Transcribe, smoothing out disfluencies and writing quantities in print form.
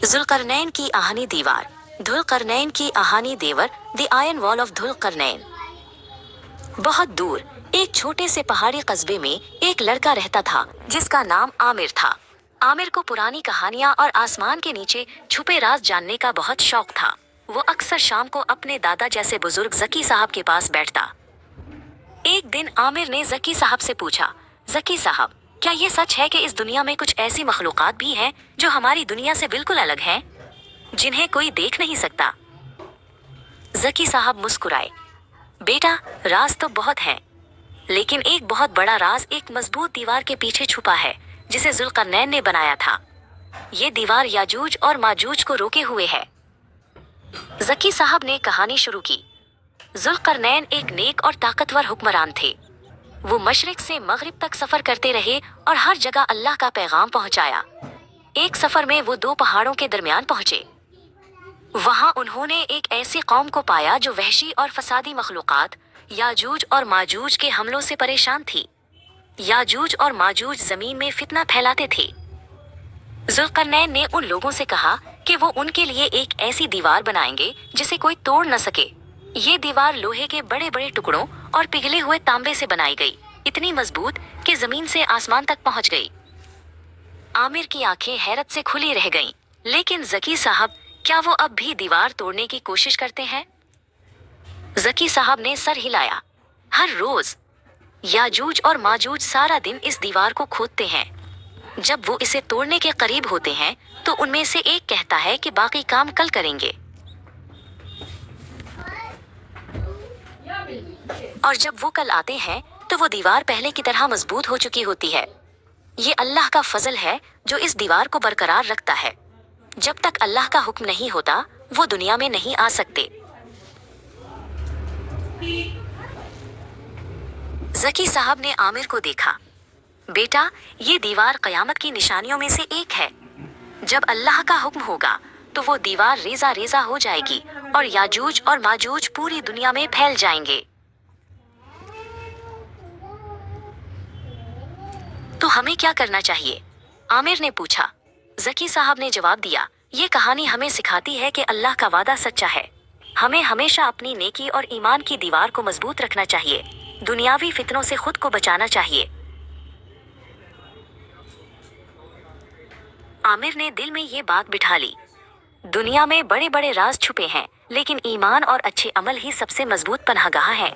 जुल्करनैन की आहानी दीवार। धुलकरनैन की आहानी देवर, द आयरन वॉल ऑफ धुलकरनैन। बहुत दूर एक छोटे से पहाड़ी कस्बे में एक लड़का रहता था जिसका नाम आमिर था। आमिर को पुरानी कहानियां और आसमान के नीचे छुपे राज जानने का बहुत शौक था। वो अक्सर शाम को अपने दादा जैसे बुजुर्ग जकी साहब के पास बैठता। एक दिन आमिर ने जकी साहब से पूछा, जकी साहब, क्या ये सच है कि इस दुनिया में कुछ ऐसी मखलूकात भी हैं जो हमारी दुनिया से बिल्कुल अलग हैं, जिन्हें कोई देख नहीं सकता? जकी साहब मुस्कुराए, बेटा, राज तो बहुत हैं, लेकिन एक बहुत बड़ा राज एक मजबूत दीवार के पीछे छुपा है जिसे जुल्करनैन ने बनाया था। ये दीवार याजूज और माजूज को रोके हुए है। जकी साहब ने कहानी शुरू की। जुल्करनैन एक नेक और ताकतवर हुक्मरान थे। वो मशरिक से मगरिब तक सफर करते रहे और हर जगह अल्लाह का पैगाम पहुंचाया। एक सफर में वो दो पहाड़ों के दरमियान पहुंचे। वहां उन्होंने एक ऐसी कौम को पाया जो वहशी और फसादी मखलूकात याजूज और माजूज के हमलों से परेशान थी। याजूज और माजूज जमीन में फितना फैलाते थे। जुल्करनैन ने उन लोगों से कहा कि वो उनके लिए एक ऐसी दीवार बनाएंगे जिसे कोई तोड़ न सके। ये दीवार लोहे के बड़े बड़े टुकड़ों और पिघले हुए तांबे से बनाई गई, इतनी मजबूत कि जमीन से आसमान तक पहुंच गई। आमिर की आंखें हैरत से खुली रह गईं। लेकिन जकी साहब, क्या वो अब भी दीवार तोड़ने की कोशिश करते हैं? जकी साहब ने सर हिलाया। हर रोज याजूज और माजूज सारा दिन इस दीवार को खोदते हैं। जब वो इसे तोड़ने के करीब होते हैं तो उनमें से एक कहता है कि बाकी काम कल करेंगे, और जब वो कल आते हैं तो वो दीवार पहले की तरह मजबूत हो चुकी होती है। ये अल्लाह का फजल है जो इस दीवार को बरकरार रखता है। जब तक अल्लाह का हुक्म नहीं होता वो दुनिया में नहीं आ सकते। जकी साहब ने आमिर को देखा। बेटा, ये दीवार कयामत की निशानियों में से एक है। जब अल्लाह का हुक्म होगा तो वो दीवार रेजा रेजा हो जाएगी और याजूज और माजूज पूरी दुनिया में फैल जाएंगे। तो हमें क्या करना चाहिए? आमिर ने पूछा। जकी साहब ने जवाब दिया, ये कहानी हमें सिखाती है कि अल्लाह का वादा सच्चा है। हमें हमेशा अपनी नेकी और ईमान की दीवार को मजबूत रखना चाहिए। दुनियावी फितनों से खुद को बचाना चाहिए। आमिर ने दिल में ये बात बिठा ली। दुनिया में बड़े बड़े राज छुपे हैं, लेकिन ईमान और अच्छे अमल ही सबसे मजबूत पनाहगाह है।